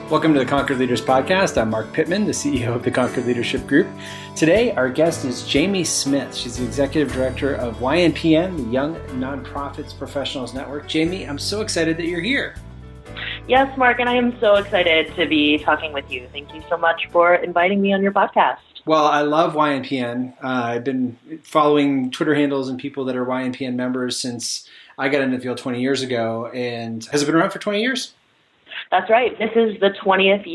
Welcome to the Concord Leaders podcast. I'm Marc Pitman, the CEO of the Concord Leadership Group. Today, our guest is Jamie Smith. She's the Executive Director of YNPN, the Young Nonprofits Professionals Network. Jamie, I'm so excited that you're here. Yes, Marc, and I am so excited to be talking with you. Thank you so much for inviting me on your podcast. Well, I love YNPN. I've been following Twitter handles and people that are YNPN members since I got into the field 20 years ago. And has it been around for 20 years? That's right. This is the 20th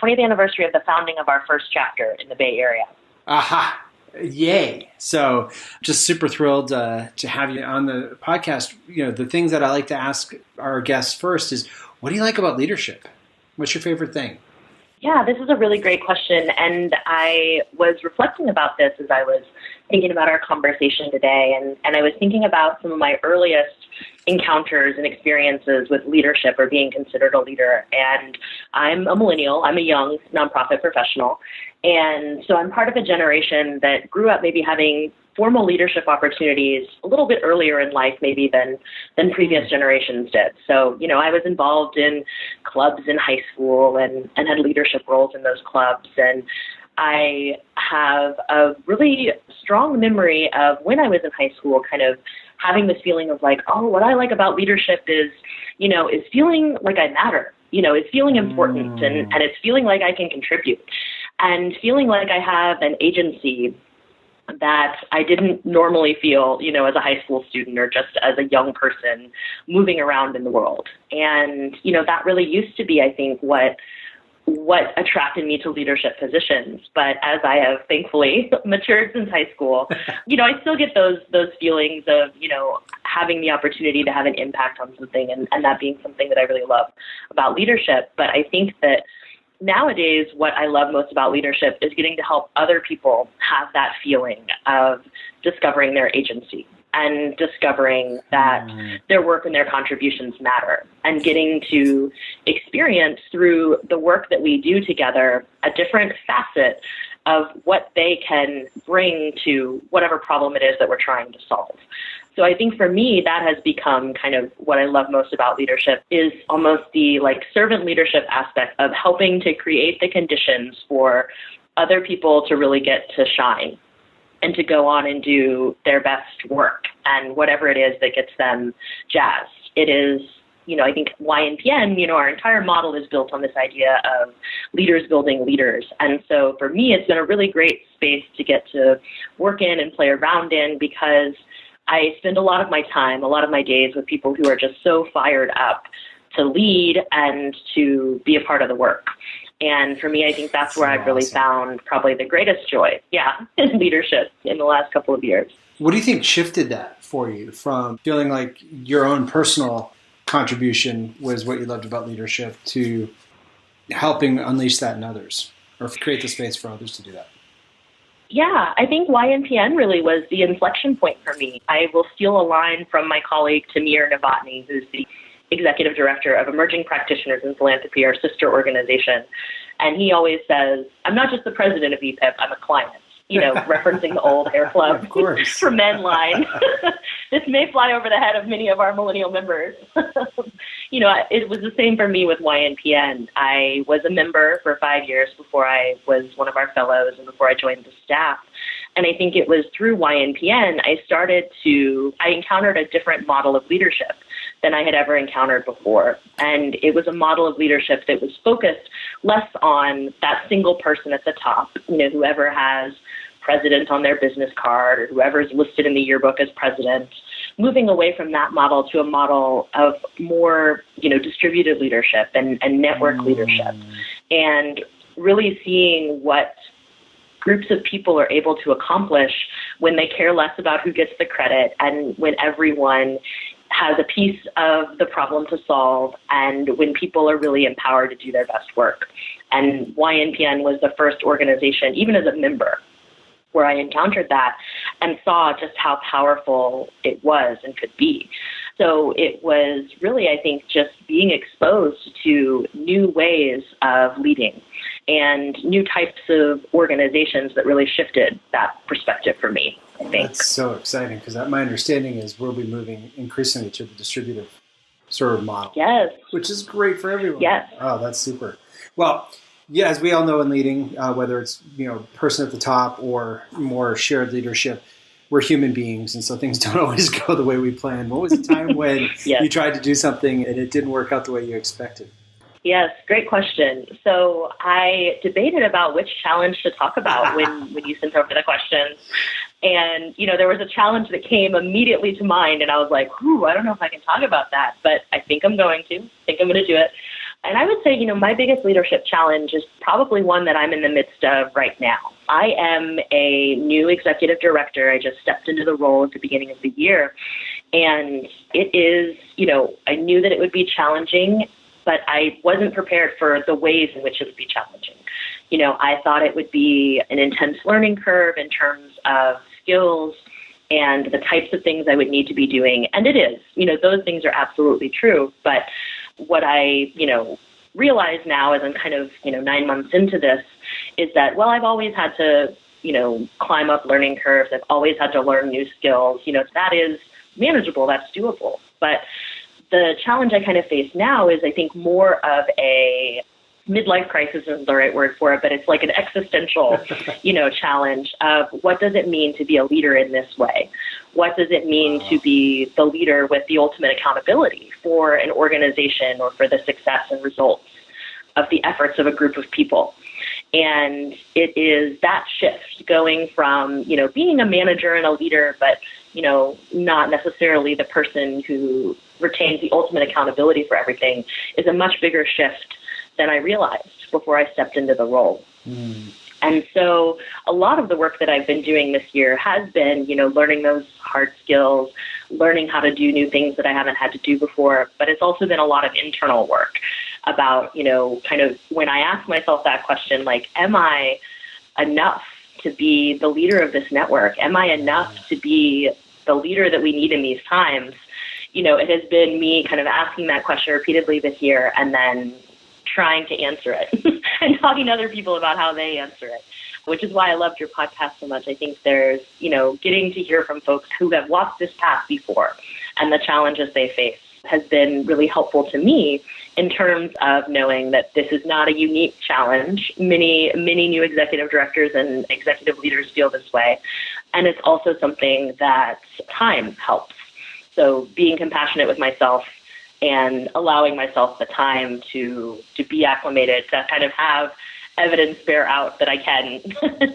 anniversary of the founding of our first chapter in the Bay Area. Aha! Yay! So just super thrilled to have you on the podcast. You know, the things that I like to ask our guests first is, what do you like about leadership? What's your favorite thing? Yeah, this is a really great question. And I was reflecting about this as I was thinking about our conversation today. And I was thinking about some of my earliest encounters and experiences with leadership or being considered a leader. And I'm a millennial. I'm a young nonprofit professional. And so I'm part of a generation that grew up maybe having formal leadership opportunities a little bit earlier in life maybe than previous generations did. So, you know, I was involved in clubs in high school and had leadership roles in those clubs. And I have a really strong memory of when I was in high school kind of having this feeling of like, oh, what I like about leadership is, you know, is feeling like I matter, you know, it's feeling important and it's feeling like I can contribute and feeling like I have an agency that I didn't normally feel, you know, as a high school student or just as a young person moving around in the world. And, you know, that really used to be, I think, what attracted me to leadership positions. But as I have thankfully matured since high school, you know, I still get those feelings of, you know, having the opportunity to have an impact on something and that being something that I really love about leadership. But I think that nowadays, what I love most about leadership is getting to help other people have that feeling of discovering their agency and discovering that their work and their contributions matter, and getting to experience through the work that we do together a different facet of what they can bring to whatever problem it is that we're trying to solve. So I think for me, that has become kind of what I love most about leadership is almost the like servant leadership aspect of helping to create the conditions for other people to really get to shine and to go on and do their best work and whatever it is that gets them jazzed. It is, you know, I think YNPN, you know, our entire model is built on this idea of leaders building leaders. And so for me, it's been a really great space to get to work in and play around in because I spend a lot of my time, a lot of my days with people who are just so fired up to lead and to be a part of the work. And for me, I think that's where I've really found probably the greatest joy, in leadership in the last couple of years. What do you think shifted that for you from feeling like your own personal contribution was what you loved about leadership to helping unleash that in others or create the space for others to do that? Yeah, I think YNPN really was the inflection point for me. I will steal a line from my colleague Tamir Novotny, who's the Executive Director of Emerging Practitioners in Philanthropy, our sister organization. And he always says, I'm not just the president of EPIP, I'm a client, you know, referencing the old Hair Club for Men line. This may fly over the head of many of our millennial members. You know, it was the same for me with YNPN. I was a member for 5 years before I was one of our fellows and before I joined the staff. And I think it was through YNPN I encountered a different model of leadership than I had ever encountered before. And it was a model of leadership that was focused less on that single person at the top, you know, whoever has president on their business card or whoever's listed in the yearbook as president, moving away from that model to a model of more, you know, distributed leadership and network leadership, and really seeing what groups of people are able to accomplish when they care less about who gets the credit and when everyone has a piece of the problem to solve and when people are really empowered to do their best work. And YNPN was the first organization, even as a member, where I encountered that and saw just how powerful it was and could be. So it was really, I think, just being exposed to new ways of leading and new types of organizations that really shifted that perspective for me, I think. That's so exciting because my understanding is we'll be moving increasingly to the distributive sort of model. Yes. Which is great for everyone. Yes. Oh, that's super. Well, yeah, as we all know in leading, whether it's, person at the top or more shared leadership, we're human beings, and so things don't always go the way we plan. What was a time when Yes. you tried to do something and it didn't work out the way you expected? Yes, great question. So I debated about which challenge to talk about when you sent over the questions. And, there was a challenge that came immediately to mind, and I was like, I don't know if I can talk about that, but I think I'm going to. I think I'm going to do it. And I would say, my biggest leadership challenge is probably one that I'm in the midst of right now. I am a new executive director. I just stepped into the role at the beginning of the year. And it is, I knew that it would be challenging, but I wasn't prepared for the ways in which it would be challenging. I thought it would be an intense learning curve in terms of skills and the types of things I would need to be doing. And it is, those things are absolutely true. But what I, realize now as I'm kind of, 9 months into this is that, I've always had to, climb up learning curves. I've always had to learn new skills. That is manageable. That's doable. But the challenge I kind of face now is, I think, more of a midlife crisis isn't the right word for it, but it's like an existential, challenge of what does it mean to be a leader in this way? What does it mean to be the leader with the ultimate accountability for an organization or for the success and results of the efforts of a group of people? And it is that shift going from, being a manager and a leader, but, not necessarily the person who retains the ultimate accountability for everything is a much bigger shift than I realized before I stepped into the role. And so a lot of the work that I've been doing this year has been, learning those hard skills, learning how to do new things that I haven't had to do before. But it's also been a lot of internal work about, kind of when I ask myself that question, like, am I enough to be the leader of this network? Am I enough to be the leader that we need in these times? It has been me kind of asking that question repeatedly this year and then trying to answer it and talking to other people about how they answer it, which is why I loved your podcast so much. I think there's, getting to hear from folks who have walked this path before and the challenges they face has been really helpful to me in terms of knowing that this is not a unique challenge. Many new executive directors and executive leaders feel this way. And it's also something that time helps. So being compassionate with myself and allowing myself the time to be acclimated, to kind of have evidence bear out that I can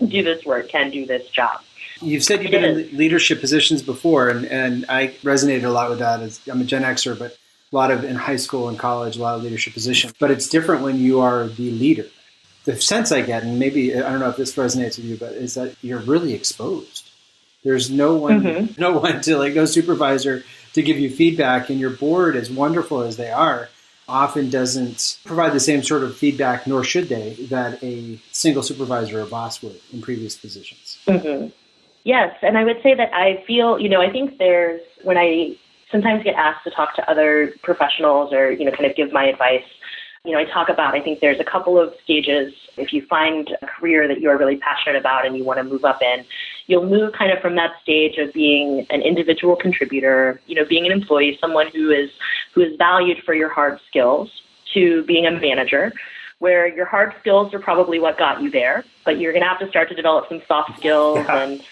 do this work, can do this job. You've said you've been in leadership positions before, and I resonated a lot with that. As I'm a Gen Xer, but a lot of in high school and college, a lot of leadership positions. But it's different when you are the leader. The sense I get, and maybe, I don't know if this resonates with you, but is that you're really exposed. There's no one, no supervisor to give you feedback, and your board, as wonderful as they are, often doesn't provide the same sort of feedback, nor should they, that a single supervisor or boss would in previous positions. Mm-hmm. Yes, and I would say that I feel, I think when I sometimes get asked to talk to other professionals or, kind of give my advice, I talk about, I think there's a couple of stages. If you find a career that you're really passionate about and you want to move up in, you'll move kind of from that stage of being an individual contributor, being an employee, someone who is valued for your hard skills, to being a manager, where your hard skills are probably what got you there, but you're going to have to start to develop some soft skills and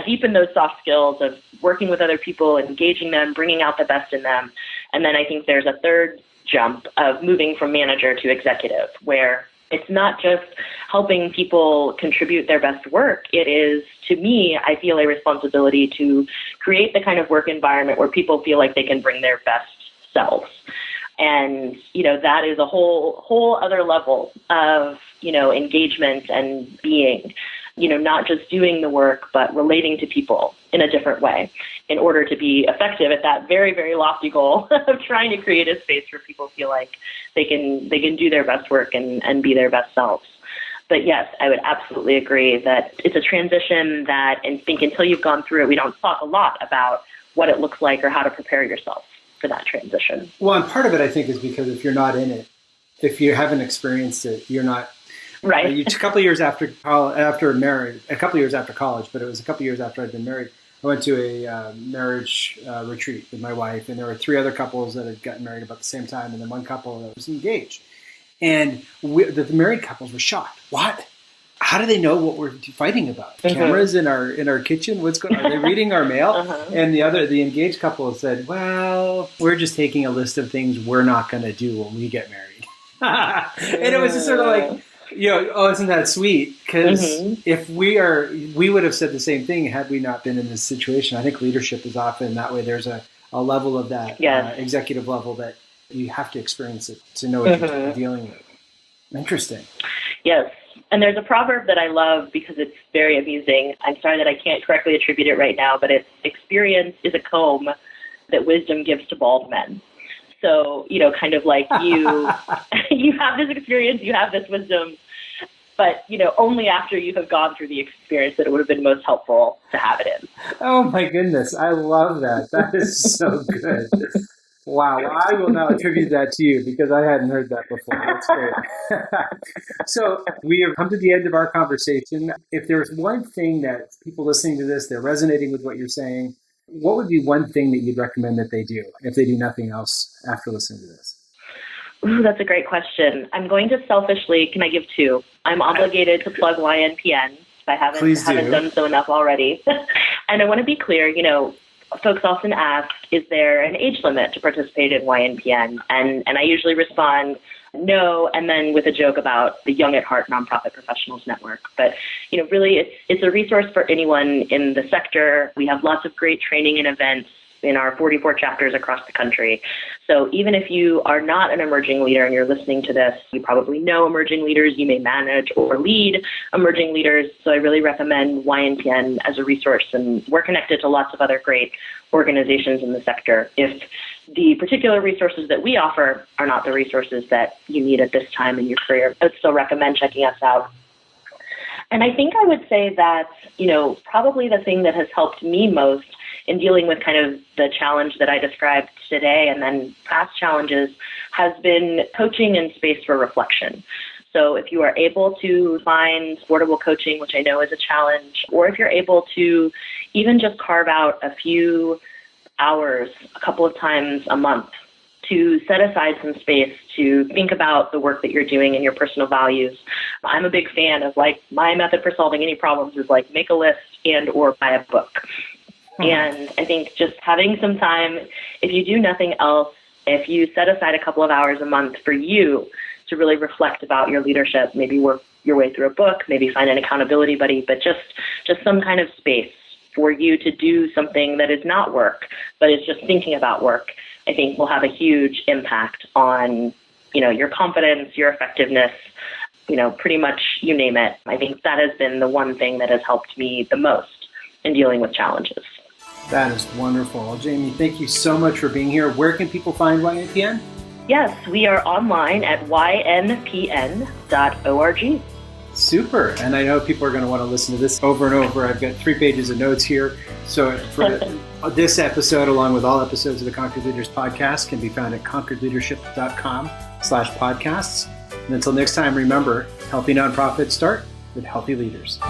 deepen those soft skills of working with other people, engaging them, bringing out the best in them. And then I think there's a third jump of moving from manager to executive, where it's not just helping people contribute their best work. It is, to me, I feel a responsibility to create the kind of work environment where people feel like they can bring their best selves. And, that is a whole other level of, engagement and being, not just doing the work, but relating to people in a different way in order to be effective at that very, very lofty goal of trying to create a space where people feel like they can do their best work and be their best selves. But yes, I would absolutely agree that it's a transition that, and think until you've gone through it, we don't talk a lot about what it looks like or how to prepare yourself for that transition. Well, and part of it, I think, is because if you're not in it, if you haven't experienced it, you're not. Right. A couple of years after married, a couple of years after college, but it was a couple of years after I'd been married, I went to a marriage retreat with my wife, and there were 3 other couples that had gotten married about the same time, and then 1 couple that was engaged. And the married couples were shocked. What? How do they know what we're fighting about? Cameras in our kitchen? What's going on? Are they reading our mail? And the engaged couple said, well, we're just taking a list of things we're not going to do when we get married. And it was just sort of like, isn't that sweet? Because if we would have said the same thing had we not been in this situation. I think leadership is often that way. There's a level of that executive level that you have to experience it to know what you're dealing with. Interesting. Yes. And there's a proverb that I love because it's very amusing. I'm sorry that I can't correctly attribute it right now, but it's experience is a comb that wisdom gives to bald men. So, kind of like you have this experience, you have this wisdom, but, only after you have gone through the experience that it would have been most helpful to have it in. Oh my goodness. I love that. That is so good. Wow. Well, I will now attribute that to you because I hadn't heard that before. That's great. So we have come to the end of our conversation. If there's one thing that people listening to this, they're resonating with what you're saying, what would be one thing that you'd recommend that they do if they do nothing else after listening to this? Ooh, that's a great question. I'm going to selfishly, can I give 2? I'm obligated to plug YNPN if I haven't done so enough already. And I want to be clear, folks often ask, is there an age limit to participate in YNPN? And I usually respond, no, and then with a joke about the Young at Heart Nonprofit Professionals Network. But, really, it's a resource for anyone in the sector. We have lots of great training and events in our 44 chapters across the country. So even if you are not an emerging leader and you're listening to this, you probably know emerging leaders, you may manage or lead emerging leaders. So I really recommend YNPN as a resource, and we're connected to lots of other great organizations in the sector. If the particular resources that we offer are not the resources that you need at this time in your career, I would still recommend checking us out. And I think I would say that, probably the thing that has helped me most in dealing with kind of the challenge that I described today and then past challenges has been coaching in space for reflection. So if you are able to find affordable coaching, which I know is a challenge, or if you're able to even just carve out a few hours a couple of times a month to set aside some space to think about the work that you're doing and your personal values. I'm a big fan of my method for solving any problems is make a list and or buy a book. And I think just having some time, if you do nothing else, if you set aside a couple of hours a month for you to really reflect about your leadership, maybe work your way through a book, maybe find an accountability buddy, but just some kind of space for you to do something that is not work, but is just thinking about work, I think will have a huge impact on, your confidence, your effectiveness, pretty much you name it. I think that has been the one thing that has helped me the most in dealing with challenges. That is wonderful. Well, Jamie, thank you so much for being here. Where can people find YNPN? Yes, we are online at ynpn.org. Super. And I know people are going to want to listen to this over and over. I've got 3 pages of notes here. So for this episode, along with all episodes of the Concord Leaders podcast, can be found at concordleadership.com/podcasts. And until next time, remember, healthy nonprofits start with healthy leaders.